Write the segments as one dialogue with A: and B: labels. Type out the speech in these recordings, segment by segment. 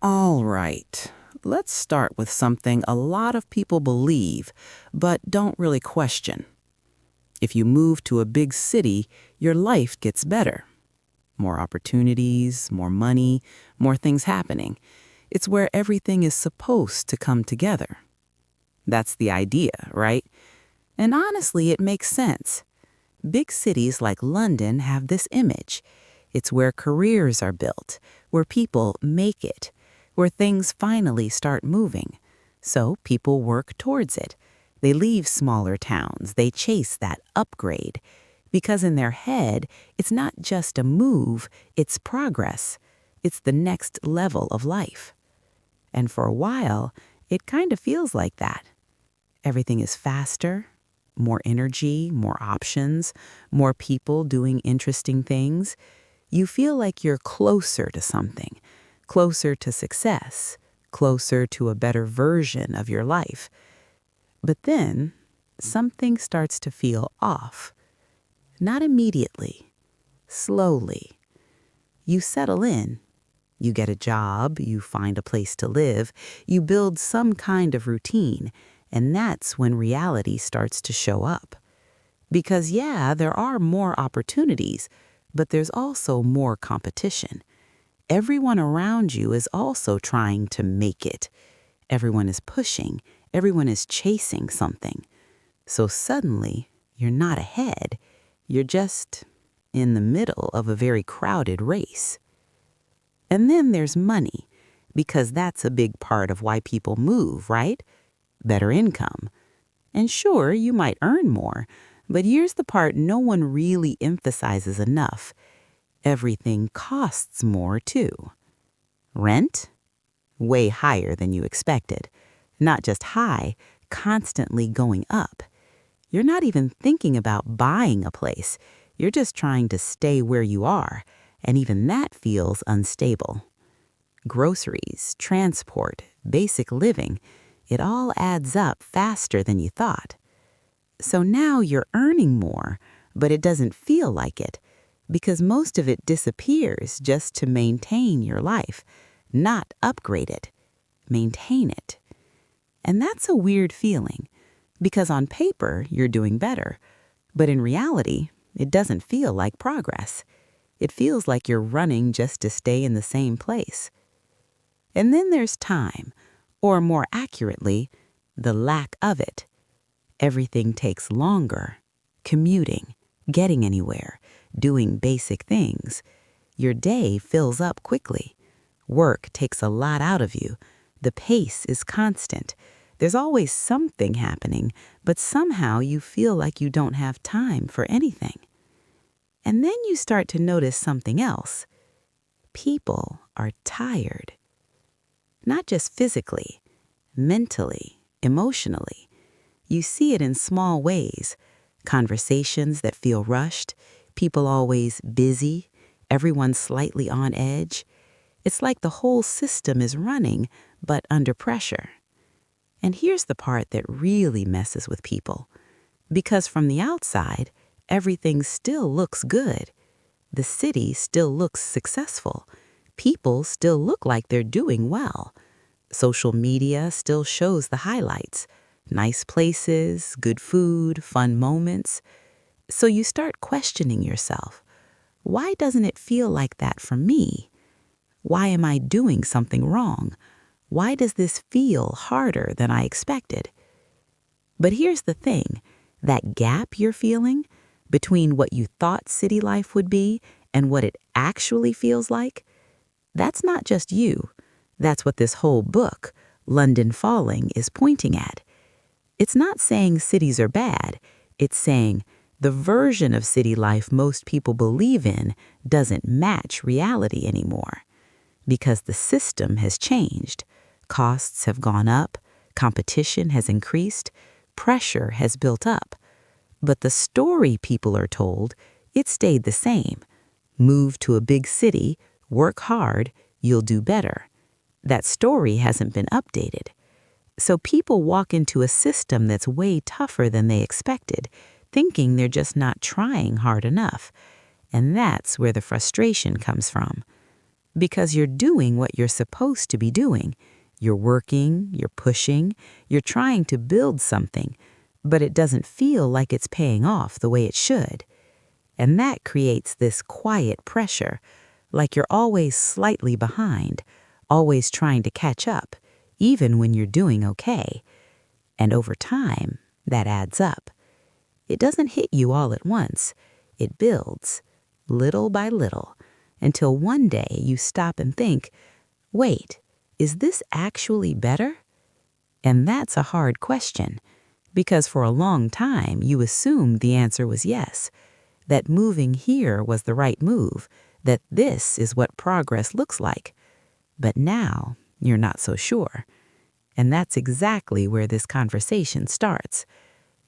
A: All right. Let's start with something a lot of people believe, but don't really question. If you move to a big city, your life gets better. More opportunities, more money, more things happening. It's where everything is supposed to come together. That's the idea, right? And honestly, it makes sense. Big cities like London have this image. It's where careers are built, where people make it, where things finally start moving. So people work towards it. They leave smaller towns, they chase that upgrade. Because in their head, it's not just a move, it's progress. It's the next level of life. And for a while, it kind of feels like that. Everything is faster, more energy, more options, more people doing interesting things. You feel like you're closer to something, closer to success, closer to a better version of your life. But then, something starts to feel off. Not immediately, slowly. You settle in. You get a job, you find a place to live, you build some kind of routine, and that's when reality starts to show up. Because yeah, there are more opportunities, but there's also more competition. Everyone around you is also trying to make it. Everyone is pushing, everyone is chasing something. So suddenly, you're not ahead, you're just in the middle of a very crowded race. And then there's money, because that's a big part of why people move, right? Better income. And sure, you might earn more, but here's the part no one really emphasizes enough. Everything costs more, too. Rent? Way higher than you expected. Not just high, constantly going up. You're not even thinking about buying a place. You're just trying to stay where you are, and even that feels unstable. Groceries, transport, basic living, it all adds up faster than you thought. So now you're earning more, but it doesn't feel like it, because most of it disappears just to maintain your life, not upgrade it, maintain it. And that's a weird feeling, because on paper you're doing better, but in reality, it doesn't feel like progress. It feels like you're running just to stay in the same place. And then there's time, or more accurately, the lack of it. Everything takes longer. Commuting, getting anywhere, doing basic things. Your day fills up quickly. Work takes a lot out of you. The pace is constant. There's always something happening, but somehow you feel like you don't have time for anything. And then you start to notice something else. People are tired. Not just physically, mentally, emotionally. You see it in small ways. Conversations that feel rushed, people always busy, everyone slightly on edge. It's like the whole system is running, but under pressure. And here's the part that really messes with people. Because from the outside, everything still looks good. The city still looks successful. People still look like they're doing well. Social media still shows the highlights. Nice places, good food, fun moments. So you start questioning yourself. Why doesn't it feel like that for me? Why am I doing something wrong? Why does this feel harder than I expected? But here's the thing, that gap you're feeling between what you thought city life would be and what it actually feels like, that's not just you. That's what this whole book, London Falling, is pointing at. It's not saying cities are bad. It's saying the version of city life most people believe in doesn't match reality anymore. Because the system has changed. Costs have gone up, competition has increased, pressure has built up. But the story people are told, it stayed the same. Move to a big city, work hard, you'll do better. That story hasn't been updated. So people walk into a system that's way tougher than they expected, thinking they're just not trying hard enough. And that's where the frustration comes from. because you're doing what you're supposed to be doing. You're working, you're pushing, you're trying to build something, but it doesn't feel like it's paying off the way it should. And that creates this quiet pressure, like you're always slightly behind, always trying to catch up, even when you're doing okay. And over time, that adds up. It doesn't hit you all at once. It builds, little by little, until one day you stop and think, wait, is this actually better? And that's a hard question, because for a long time you assumed the answer was yes, that moving here was the right move, that this is what progress looks like. But now you're not so sure. And that's exactly where this conversation starts.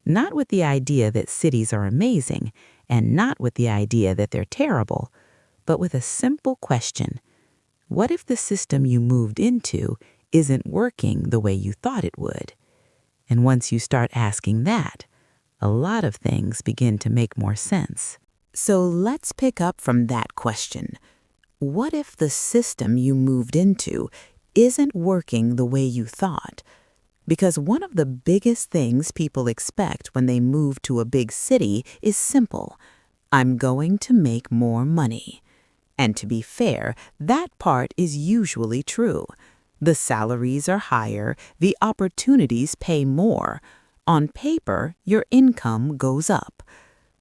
A: Not with the idea that cities are amazing, and not with the idea that they're terrible, but with a simple question. What if the system you moved into isn't working the way you thought it would? And once you start asking that, a lot of things begin to make more sense. So let's pick up from that question. What if the system you moved into isn't working the way you thought? Because one of the biggest things people expect when they move to a big city is simple. I'm going to make more money. And to be fair, that part is usually true. The salaries are higher, the opportunities pay more. On paper, your income goes up.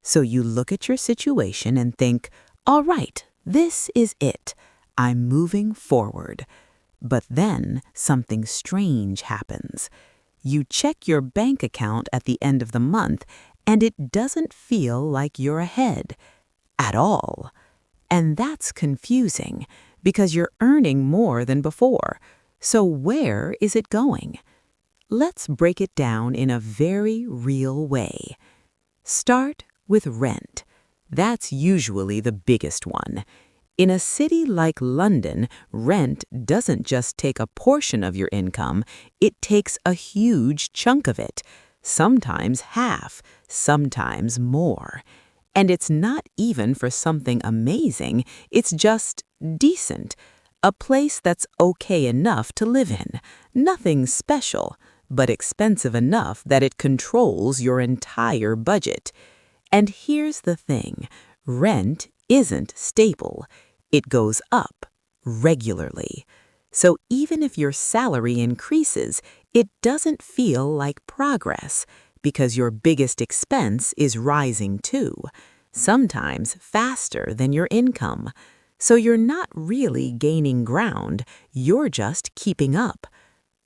A: So you look at your situation and think, all right, this is it. I'm moving forward. But then something strange happens. You check your bank account at the end of the month, and it doesn't feel like you're ahead at all. And that's confusing because you're earning more than before. So where is it going? Let's break it down in a very real way. Start with rent. That's usually the biggest one. In a city like London, rent doesn't just take a portion of your income, it takes a huge chunk of it, sometimes half, sometimes more. And it's not even for something amazing, it's just decent, a place that's okay enough to live in, nothing special, but expensive enough that it controls your entire budget. And here's the thing, rent isn't stable. It goes up regularly. So even if your salary increases, it doesn't feel like progress because your biggest expense is rising too, sometimes faster than your income. So you're not really gaining ground, you're just keeping up.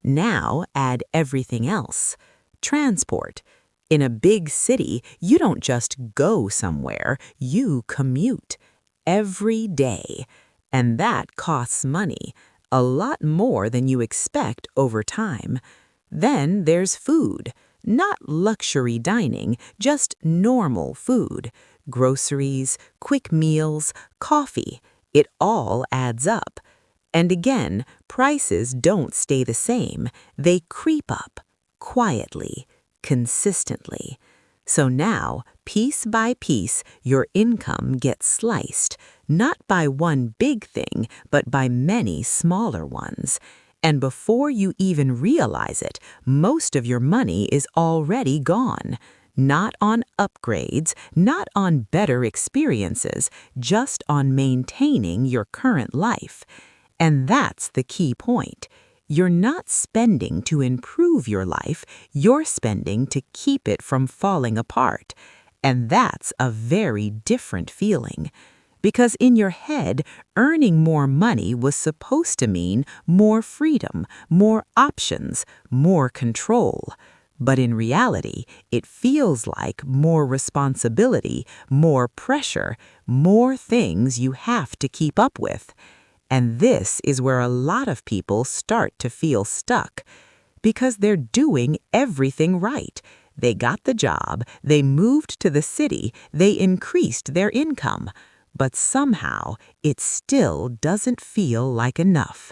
A: Now add everything else. Transport. In a big city, you don't just go somewhere, you commute. Every day. And that costs money, a lot more than you expect over time. Then there's food. Not luxury dining, just normal food. Groceries, quick meals, coffee. It all adds up. And again, prices don't stay the same. They creep up, quietly, consistently. So now, piece by piece, your income gets sliced, not by one big thing, but by many smaller ones. And before you even realize it, most of your money is already gone. Not on upgrades, not on better experiences, just on maintaining your current life. And that's the key point. You're not spending to improve your life, you're spending to keep it from falling apart. And that's a very different feeling. Because in your head, earning more money was supposed to mean more freedom, more options, more control. But in reality, it feels like more responsibility, more pressure, more things you have to keep up with. And this is where a lot of people start to feel stuck, because they're doing everything right. They got the job, they moved to the city, they increased their income, but somehow it still doesn't feel like enough.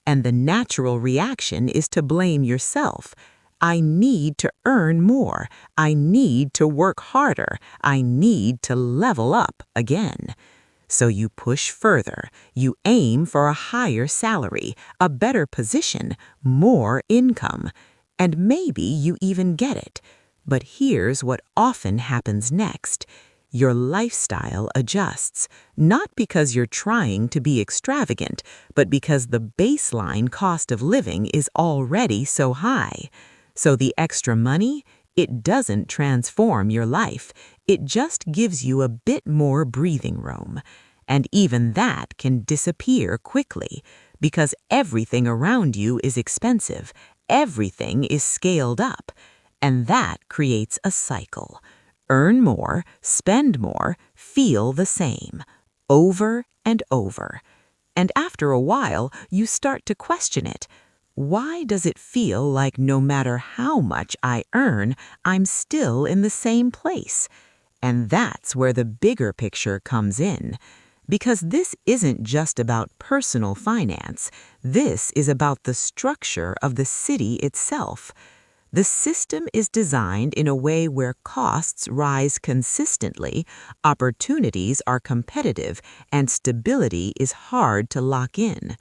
A: And the natural reaction is to blame yourself. I need to earn more. I need to work harder. I need to level up again.
B: So you push further. You aim for a higher salary, a better position, more income. And maybe you even get it. But here's what often happens next. Your lifestyle adjusts, not because you're trying to be extravagant, but because the baseline cost of living is already so high. So the extra money, it doesn't transform your life. It just gives you a bit more breathing room. And even that can disappear quickly because everything around you is expensive. Everything is scaled up. And that creates a cycle. Earn more, spend more, feel the same, over and over. And after a while, you start to question it. Why does it feel like no matter how much I earn, I'm still in the same place? And that's where the bigger picture comes in. Because this isn't just about personal finance. This is about the structure of the city itself. The system is designed in a way where costs rise consistently, opportunities are competitive, and stability is hard to lock in.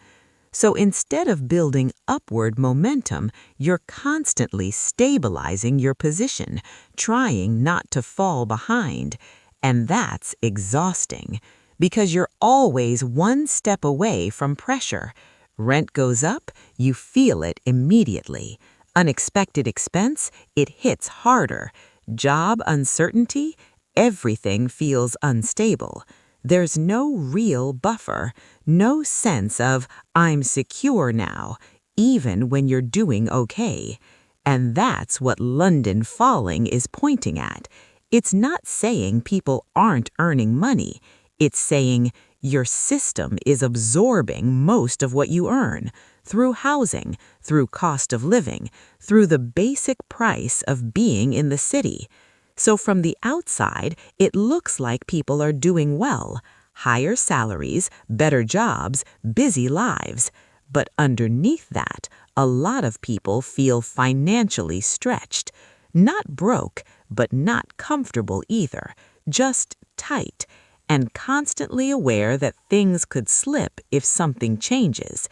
B: So instead of building upward momentum, you're constantly stabilizing your position, trying not to fall behind. And that's exhausting, because you're always one step away from pressure. Rent goes up, you feel it immediately. Unexpected expense, it hits harder. Job uncertainty, everything feels unstable. There's no real buffer, no sense of, I'm secure now, even when you're doing okay. And that's what London Falling is pointing at. It's not saying people aren't earning money. It's saying your system is absorbing most of what you earn through housing, through cost of living, through the basic price of being in the city. So from the outside, it looks like people are doing well, higher salaries, better jobs, busy lives. But underneath that, a lot of people feel financially stretched. Not broke, but not comfortable either, just tight, and constantly aware that things could slip if something changes.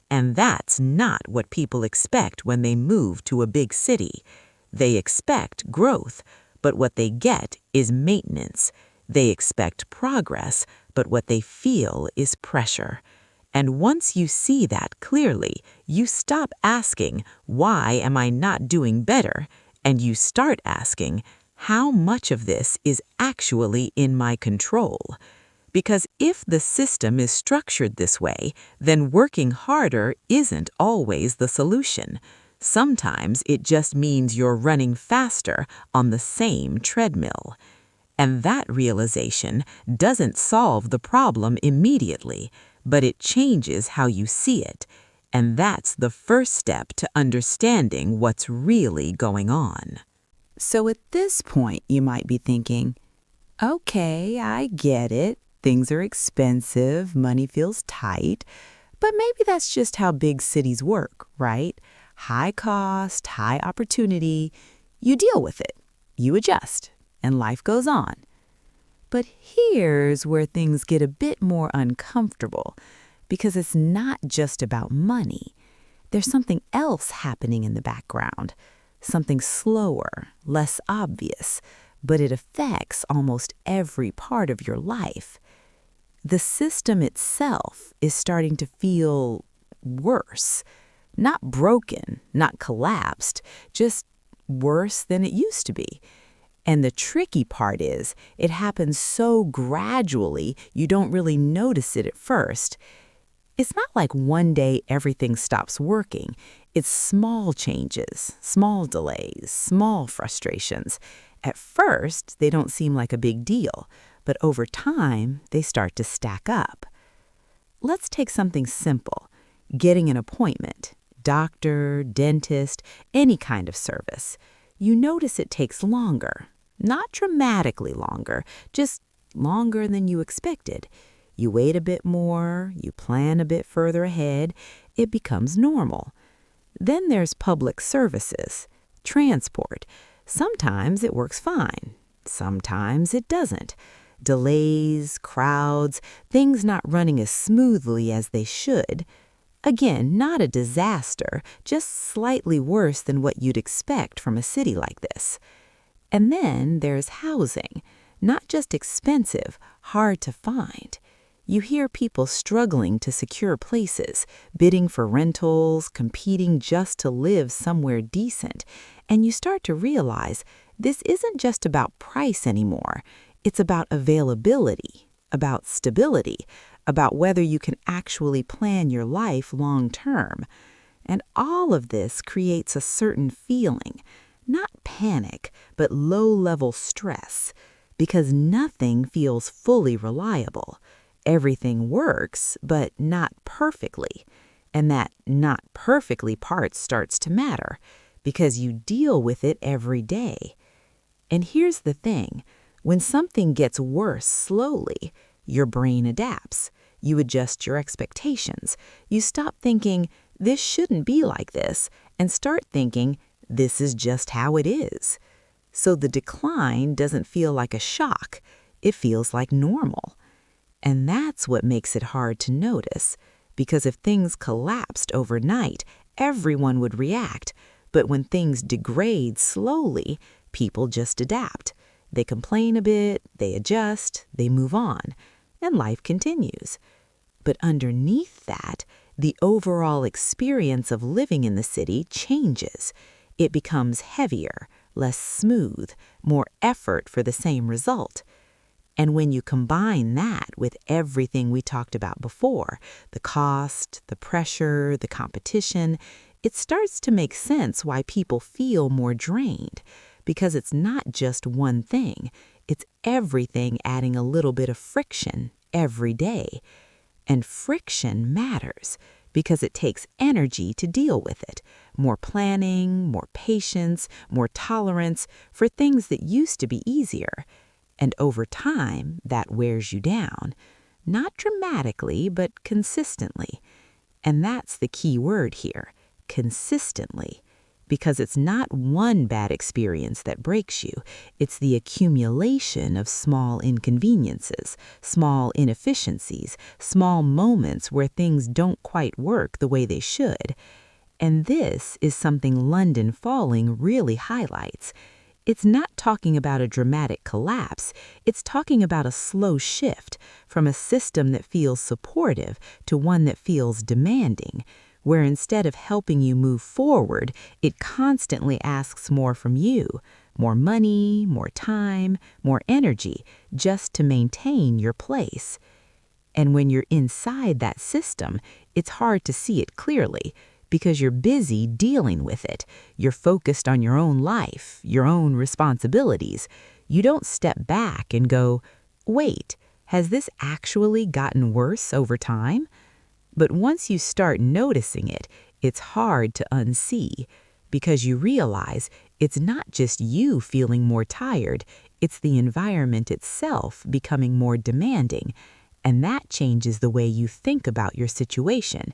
B: And that's not what people expect when they move to a big city. They expect growth, but what they get is maintenance. They expect progress, but what they feel is pressure. And once you see that clearly, you stop asking, why am I not doing better? And you start asking, how much of this is actually in my control? Because if the system is structured this way, then working harder isn't always the solution. Sometimes it just means you're running faster on the same treadmill. And that realization doesn't solve the problem immediately, but it changes how you see it. And that's the first step to understanding what's really going on.
A: So at this point, you might be thinking, okay, I get it. Things are expensive, money feels tight, but maybe that's just how big cities work, right? High cost, high opportunity. You deal with it, you adjust, and life goes on. But here's where things get a bit more uncomfortable, because it's not just about money. There's something else happening in the background, something slower, less obvious, but it affects almost every part of your life. The system itself is starting to feel worse. Not broken, not collapsed, just worse than it used to be. And the tricky part is, it happens so gradually you don't really notice it at first. It's not like one day everything stops working. It's small changes, small delays, small frustrations. At first, they don't seem like a big deal, but over time, they start to stack up. Let's take something simple, getting an appointment, doctor, dentist, any kind of service. You notice it takes longer, not dramatically longer, just longer than you expected. You wait a bit more, you plan a bit further ahead, it becomes normal. Then there's public services, transport. Sometimes it works fine, sometimes it doesn't.
B: delays, crowds, things not running as smoothly as they should. Again, not a disaster, just slightly worse than what you'd expect from a city like this. And then there's housing, not just expensive, hard to find. You hear people struggling to secure places, bidding for rentals, competing just to live somewhere decent, and you start to realize this isn't just about price anymore. It's about availability, about stability, about whether you can actually plan your life long term. And all of this creates a certain feeling, not panic, but low-level stress, because nothing feels fully reliable. Everything works, but not perfectly. And that not perfectly part starts to matter because you deal with it every day. And here's the thing. When something gets worse slowly, your brain adapts. You adjust your expectations. You stop thinking, this shouldn't be like this, and start thinking, this is just how it is. So the decline doesn't feel like a shock. It feels like normal. And that's what makes it hard to notice, because if things collapsed overnight, everyone would react. But when things degrade slowly, people just adapt. They complain a bit, they adjust, they move on, and life continues. But underneath that, the overall experience of living in the city changes. It becomes heavier, less smooth, more effort for the same result. And when you combine that with everything we talked about before, the cost, the pressure, the competition, it starts to make sense why people feel more drained. Because it's not just one thing, it's everything adding a little bit of friction every day. And friction matters because it takes energy to deal with it. More planning, more patience, more tolerance for things that used to be easier. And over time, that wears you down. Not dramatically, but consistently. And that's the key word here, consistently. Because it's not one bad experience that breaks you. It's the accumulation of small inconveniences, small inefficiencies, small moments where things don't quite work the way they should. And this is something London Falling really highlights. It's not talking about a dramatic collapse. It's talking about a slow shift from a system that feels supportive to one that feels demanding, where instead of helping you move forward, it constantly asks more from you, more money, more time, more energy, just to maintain your place. And when you're inside that system, it's hard to see it clearly because you're busy dealing with it. You're focused on your own life, your own responsibilities. You don't step back and go, wait, has this actually gotten worse over time? But once you start noticing it, it's hard to unsee because you realize it's not just you feeling more tired, it's the environment itself becoming more demanding, and that changes the way you think about your situation.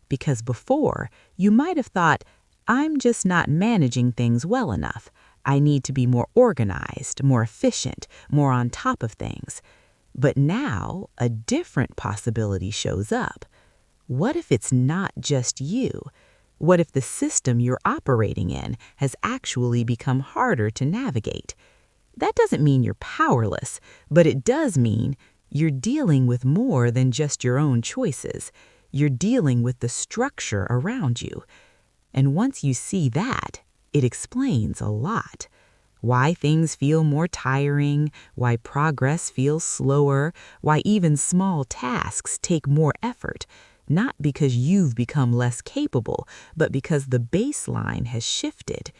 B: Because before, you might have thought, I'm just not managing things well enough. I need to be more organized, more efficient, more on top of things. But now, a different possibility shows up. What if it's not just you? What if the system you're operating in has actually become harder to navigate? That doesn't mean you're powerless, but it does mean you're dealing with more than just your own choices. You're dealing with the structure around you. And once you see that, it explains a lot. Why things feel more tiring, why progress feels slower, why even small tasks take more effort. Not because you've become less capable, but because the baseline has shifted.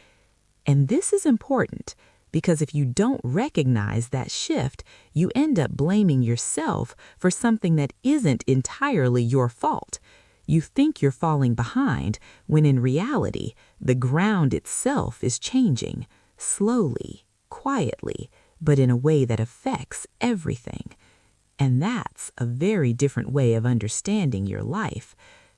B: And this is important because if you don't recognize that shift, you end up blaming yourself for something that isn't entirely your fault. You think you're falling behind when in reality, the ground itself is changing, slowly, quietly, but in a way that affects everything. And that's a very different way of understanding your life,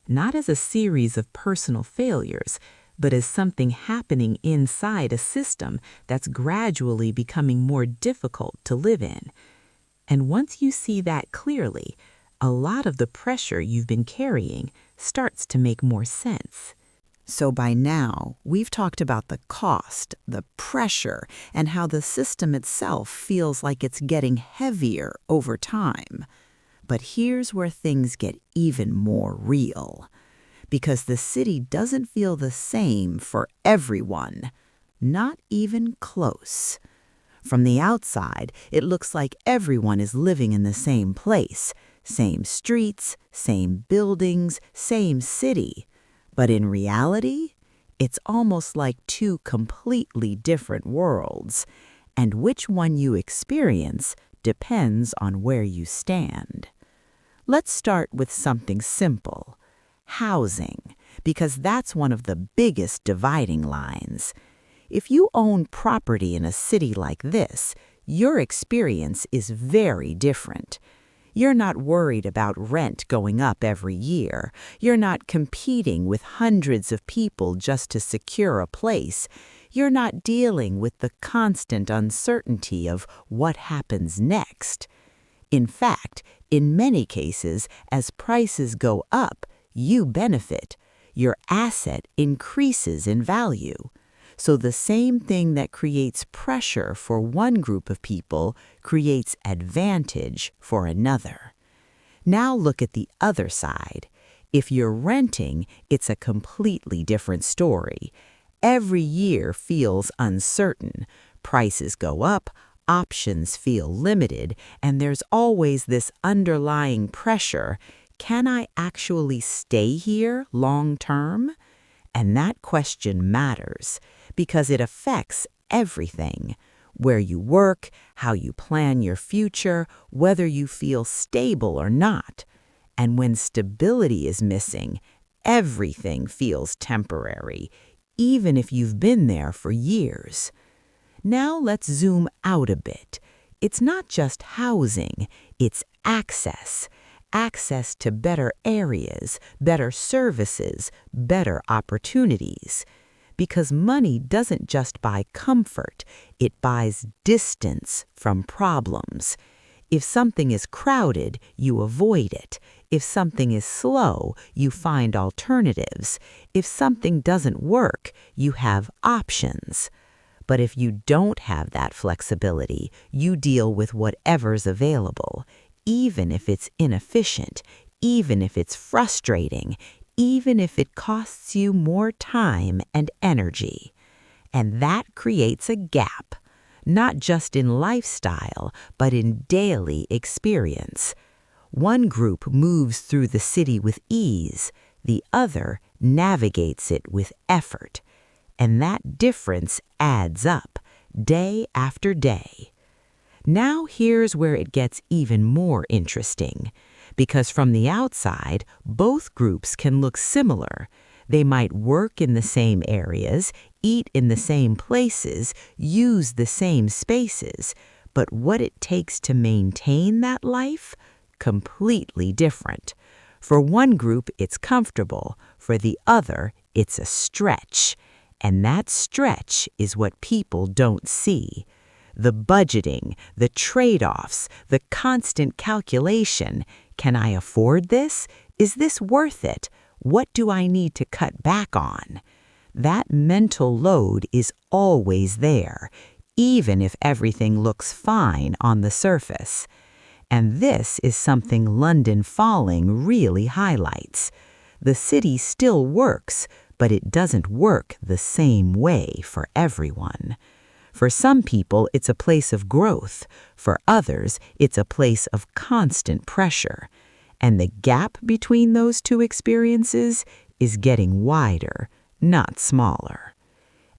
B: not as a series of personal failures, but as something happening inside a system that's gradually becoming more difficult to live in. And once you see that clearly, a lot of the pressure you've been carrying starts to make more sense.
A: So by now, we've talked about the cost, the pressure, and how the system itself feels like it's getting heavier over time. But here's where things get even more real. Because the city doesn't feel the same for everyone. Not even close. From the outside, it looks like everyone is living in the same place. Same streets, same buildings, same city. But in reality, it's almost like two completely different worlds. And which one you experience depends on where you stand. Let's start with something simple. Housing, because that's one of the biggest dividing lines. If you own property in a city like this, your experience is very different. You're not worried about rent going up every year. You're not competing with hundreds of people just to secure a place. You're not dealing with the constant uncertainty of what happens next. In fact, in many cases, as prices go up, you benefit. Your asset increases in value. So the same thing that creates pressure for one group of people creates advantage for another. Now look at the other side. If you're renting, it's a completely different story. Every year feels uncertain. Prices go up, options feel limited, and there's always this underlying pressure. Can I actually stay here long term? And that question matters because it affects everything. Where you work, how you plan your future, whether you feel stable or not. And when stability is missing, everything feels temporary, even if you've been there for years. Now let's zoom out a bit. It's not just housing, it's access. Access to better areas, better services, better opportunities. Because money doesn't just buy comfort, it buys distance from problems. If something is crowded, you avoid it. If something is slow, you find alternatives. If something doesn't work, you have options. But if you don't have that flexibility, you deal with whatever's available. Even if it's inefficient, even if it's frustrating, even if it costs you more time and energy. And that creates a gap, not just in lifestyle, but in daily experience. One group moves through the city with ease, the other navigates it with effort. And that difference adds up, day after day. Now here's where it gets even more interesting, because from the outside, both groups can look similar. They might work in the same areas, eat in the same places, use the same spaces, but what it takes to maintain that life? Completely different. For one group, it's comfortable. For the other, it's a stretch. And that stretch is what people don't see. The budgeting, the trade-offs, the constant calculation. Can I afford this? Is this worth it? What do I need to cut back on? That mental load is always there, even if everything looks fine on the surface. And this is something London Falling really highlights. The city still works, but it doesn't work the same way for everyone. For some people, it's a place of growth. For others, it's a place of constant pressure. And the gap between those two experiences is getting wider, not smaller.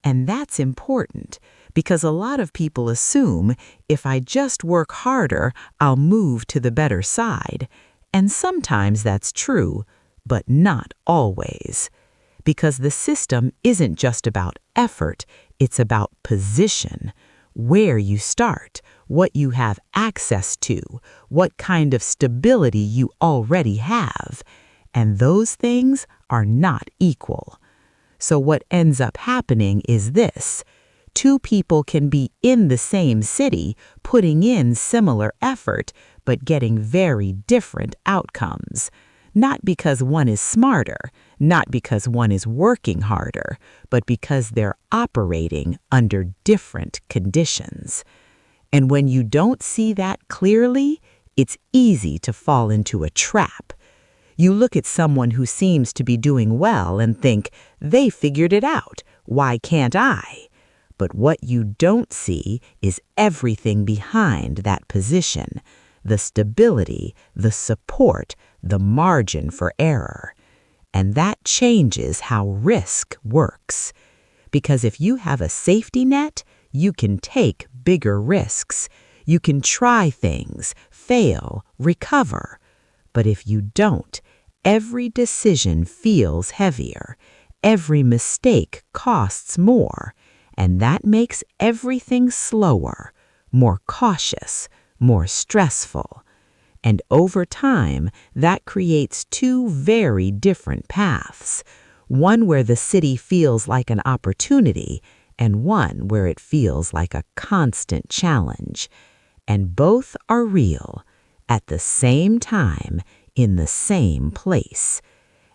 A: And that's important because a lot of people assume if I just work harder, I'll move to the better side. And sometimes that's true, but not always. Because the system isn't just about effort, it's about position, where you start, what you have access to, what kind of stability you already have. And those things are not equal. So what ends up happening is this.
B: Two people can be in the same city, putting in similar effort, but getting very different outcomes. Not because one is smarter, not because one is working harder, but because they're operating under different conditions. And when you don't see that clearly, it's easy to fall into a trap. You look at someone who seems to be doing well and think, they figured it out. Why can't I? But what you don't see is everything behind that position, the stability, the support, the margin for error. And that changes how risk works. Because if you have a safety net, you can take bigger risks. You can try things, fail, recover. But if you don't, every decision feels heavier. Every mistake costs more. And that makes everything slower, more cautious, more stressful. And over time, that creates two very different paths. One where the city feels like an opportunity, and one where it feels like a constant challenge. And both are real, at the same time, in the same place.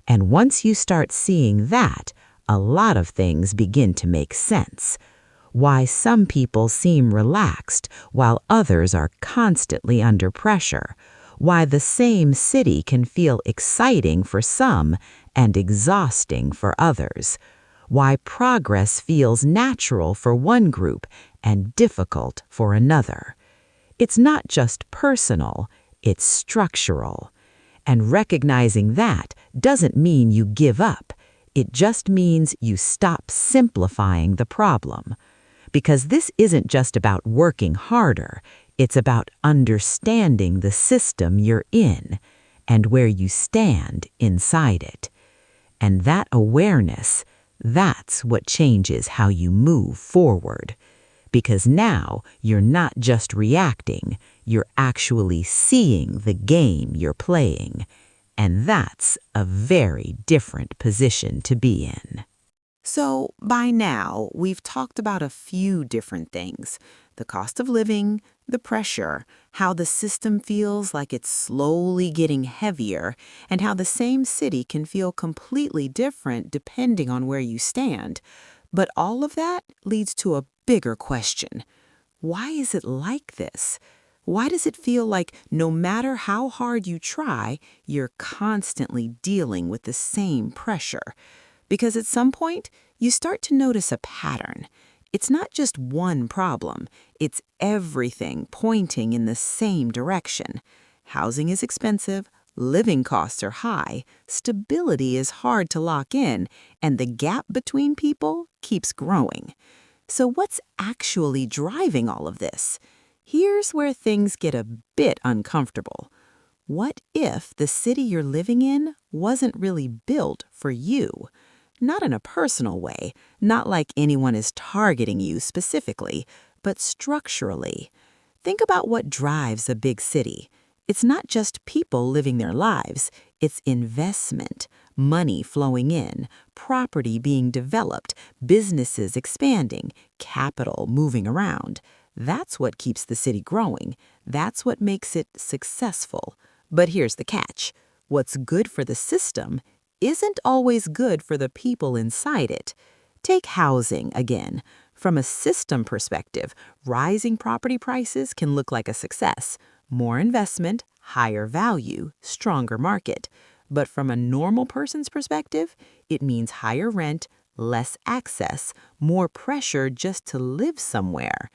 B: And once you start seeing that, a lot of things begin to make sense. Why some people seem relaxed while others are constantly under pressure. Why the same city can feel exciting for some and exhausting for others. Why progress feels natural for one group and difficult for another. It's not just personal, it's structural. And recognizing that doesn't mean you give up. It just means you stop simplifying the problem. Because this isn't just about working harder, it's about understanding the system you're in and where you stand inside it. And that awareness, that's what changes how you move forward. Because now you're not just reacting, you're actually seeing the game you're playing. And that's a very different position to be in.
A: So, by now, we've talked about a few different things: the cost of living, the pressure, how the system feels like it's slowly getting heavier, and how the same city can feel completely different depending on where you stand. But all of that leads to a bigger question. Why is it like this? Why does it feel like no matter how hard you try, you're constantly dealing with the same pressure? Because at some point, you start to notice a pattern. It's not just one problem, it's everything pointing in the same direction. Housing is expensive, living costs are high, stability is hard to lock in, and the gap between people keeps growing. So what's actually driving all of this? Here's where things get a bit uncomfortable. What if the city you're living in wasn't really built for you? Not in a personal way, not like anyone is targeting you specifically, but structurally. Think about what drives a big city. It's not just people living their lives, it's investment, money flowing in, property being developed, businesses expanding, capital moving around. That's what keeps the city growing. That's what makes it successful. But here's the catch. What's good for the system isn't always good for the people inside it. Take housing again. From a system perspective, rising property prices can look like a success. More investment, higher value, stronger market. But from a normal person's perspective, it means higher rent, less access, more pressure just to live somewhere.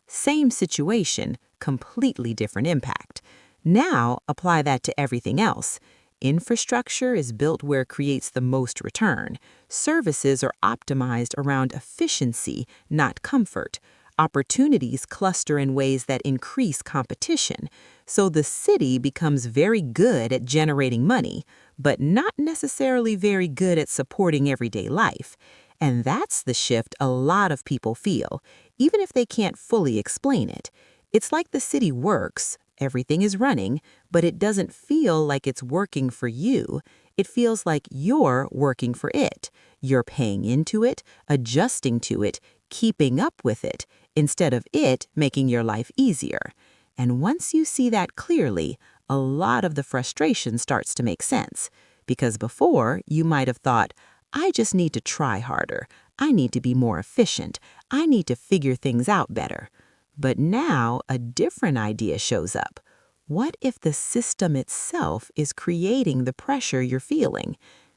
A: Same situation, completely different impact. Now apply that to everything else. Infrastructure is built where it creates the most return. Services are optimized around efficiency, not comfort. Opportunities cluster in ways that increase competition. So the city becomes very good at generating money, but not necessarily very good at supporting everyday life. And that's the shift a lot of people feel, even if they can't fully explain it. It's like the city works, everything is running, but it doesn't feel like it's working for you. It feels like you're working for it. You're paying into it, adjusting to it,
B: keeping up with it instead of it making your life easier. And once you see that clearly, a lot of the frustration starts to make sense. Because before, you might have thought, I just need to try harder. I need to be more efficient. I need to figure things out better. But now a different idea shows up. What if the system itself is creating the pressure you're feeling?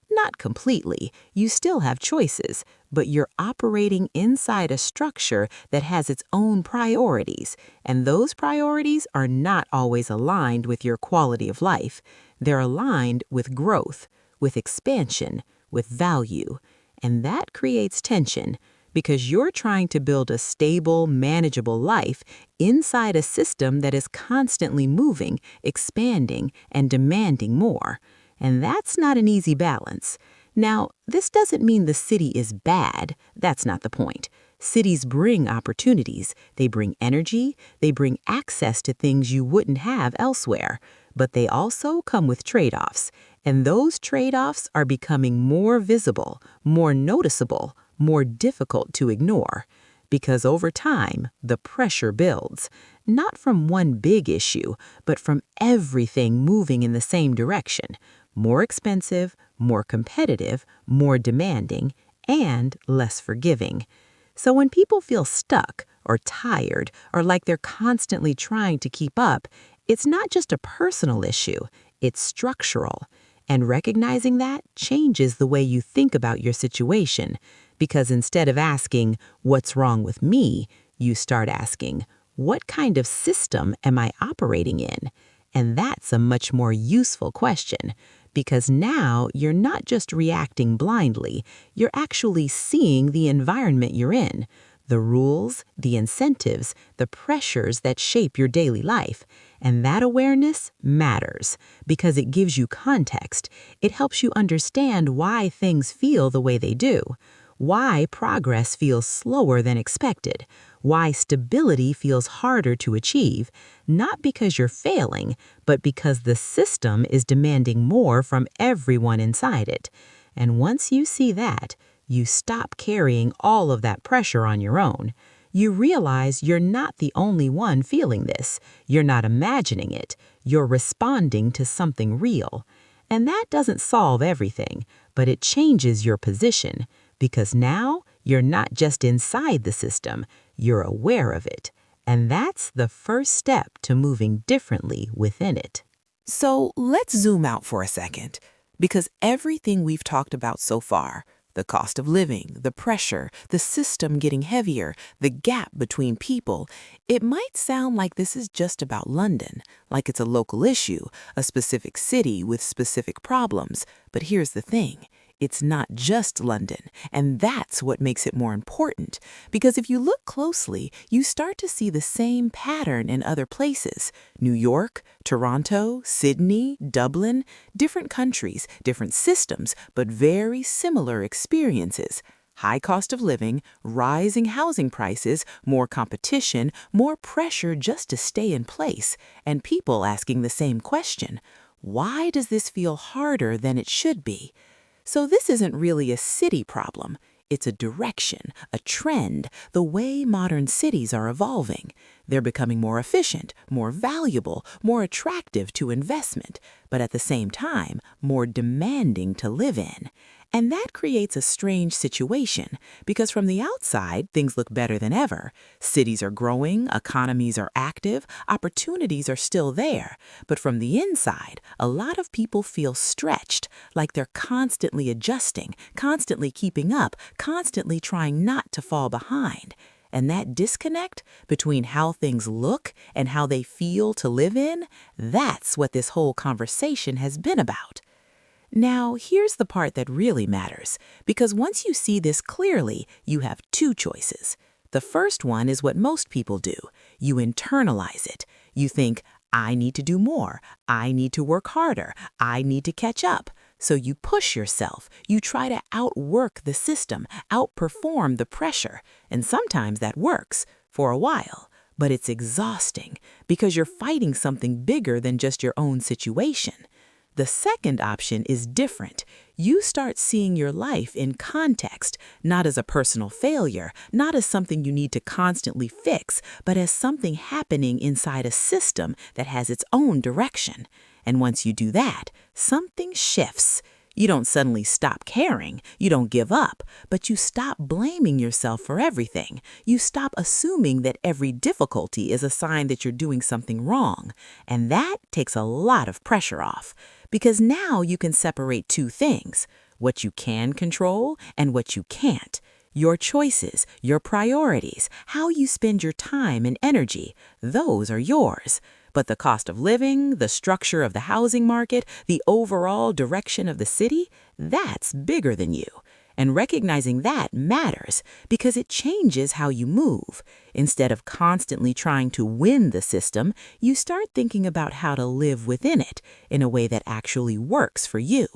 B: Not completely. You still have choices, but you're operating inside a structure that has its own priorities, and those priorities are not always aligned with your quality of life. They're aligned with growth, with expansion, with value, and that creates tension because you're trying to build a stable, manageable life inside a system that is constantly moving, expanding, and demanding more. And that's not an easy balance. Now, this doesn't mean the city is bad. That's not the point. Cities bring opportunities. They bring energy. They bring access to things you wouldn't have elsewhere. But they also come with trade-offs. And those trade-offs are becoming more visible, more noticeable, more difficult to ignore. Because over time, the pressure builds, not from one big issue, but from everything moving in the same direction. More expensive, more competitive, more demanding, and less forgiving. So when people feel stuck or tired or like they're constantly trying to keep up, it's not just a personal issue, it's structural. And recognizing that changes the way you think about your situation, because instead of asking, what's wrong with me, you start asking, what kind of system am I operating in? And that's a much more useful question, because now you're not just reacting blindly, you're actually seeing the environment you're in, the rules, the incentives, the pressures that shape your daily life. And that awareness matters because it gives you context. It helps you understand why things feel the way they do, why progress feels slower than expected, why stability feels harder to achieve, not because you're failing, but because the system is demanding more from everyone inside it. And once you see that, you stop carrying all of that pressure on your own. You realize you're not the only one feeling this. You're not imagining it. You're responding to something real. And that doesn't solve everything, but it changes your position, because now you're not just inside the system, you're aware of it. And that's the first step to moving differently within it.
C: So let's zoom out for a second, because everything we've talked about so far, the cost of living, the pressure, the system getting heavier, the gap between people, it might sound like this is just about London, like it's a local issue, a specific city with specific problems. But here's the thing. It's not just London, and that's what makes it more important. Because if you look closely, you start to see the same pattern in other places. New York, Toronto, Sydney, Dublin, different countries, different systems, but very similar experiences. High cost of living, rising housing prices, more competition, more pressure just to stay in place, and people asking the same question. Why does this feel harder than it should be? So this isn't really a city problem. It's a direction, a trend, the way modern cities are evolving. They're becoming more efficient, more valuable, more attractive to investment, but at the same time, more demanding to live in. And that creates a strange situation, because from the outside, things look better than ever. Cities are growing, economies are active, opportunities are still there. But from the inside, a lot of people feel stretched, like they're constantly adjusting, constantly keeping up, constantly trying not to fall behind. And that disconnect between how things look and how they feel to live in, that's what this whole conversation has been about. Now, here's the part that really matters, because once you see this clearly, you have two choices. The first one is what most people do. You internalize it. You think, I need to do more. I need to work harder. I need to catch up. So you push yourself. You try to outwork the system, outperform the pressure. And sometimes that works for a while. But it's exhausting because you're fighting something bigger than just your own situation. The second option is different. You start seeing your life in context, not as a personal failure, not as something you need to constantly fix, but as something happening inside a system that has its own direction. And once you do that, something shifts. You don't suddenly stop caring, you don't give up, but you stop blaming yourself for everything. You stop assuming that every difficulty is a sign that you're doing something wrong. And that takes a lot of pressure off, because now you can separate two things: what you can control and what you can't. Your choices, your priorities, how you spend your time and energy, those are yours. But the cost of living, the structure of the housing market, the overall direction of the city, that's bigger than you. And recognizing that matters because it changes how you move. Instead of constantly trying to win the system, you start thinking about how to live within it in a way that actually works for you.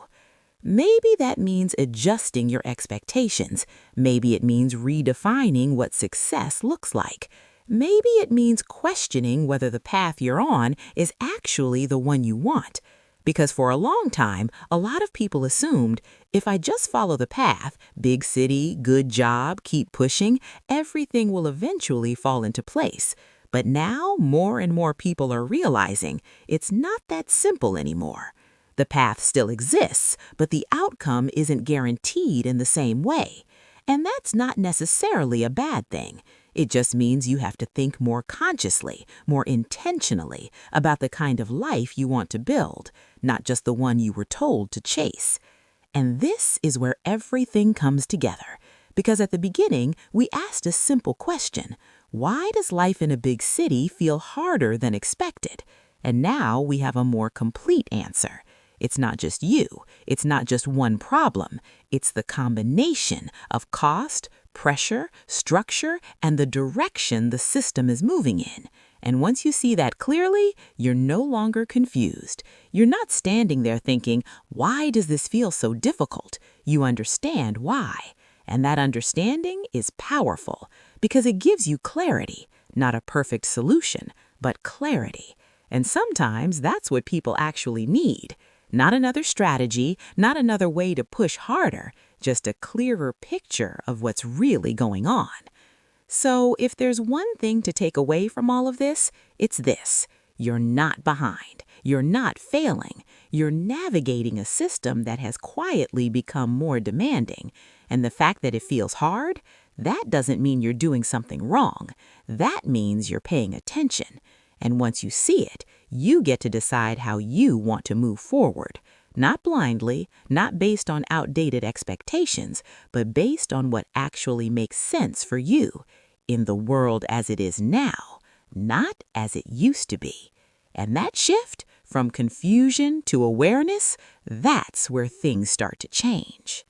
C: Maybe that means adjusting your expectations. Maybe it means redefining what success looks like. Maybe it means questioning whether the path you're on is actually the one you want. Because for a long time, a lot of people assumed, if I just follow the path, big city, good job, keep pushing, everything will eventually fall into place. But now more and more people are realizing it's not that simple anymore. The path still exists, but the outcome isn't guaranteed in the same way. And that's not necessarily a bad thing. It just means you have to think more consciously, more intentionally about the kind of life you want to build, not just the one you were told to chase. And this is where everything comes together. Because at the beginning, we asked a simple question: why does life in a big city feel harder than expected? And now we have a more complete answer. It's not just you. It's not just one problem. It's the combination of cost, pressure, structure, and the direction the system is moving in. And once you see that clearly, you're no longer confused. You're not standing there thinking, why does this feel so difficult? You understand why. And that understanding is powerful because it gives you clarity, not a perfect solution, but clarity. And sometimes that's what people actually need. Not another strategy, not another way to push harder, just a clearer picture of what's really going on. So if there's one thing to take away from all of this, it's this: you're not behind. You're not failing. You're navigating a system that has quietly become more demanding. And the fact that it feels hard, that doesn't mean you're doing something wrong. That means you're paying attention. And once you see it, you get to decide how you want to move forward. Not blindly, not based on outdated expectations, but based on what actually makes sense for you in the world as it is now, not as it used to be. And that shift from confusion to awareness, that's where things start to change.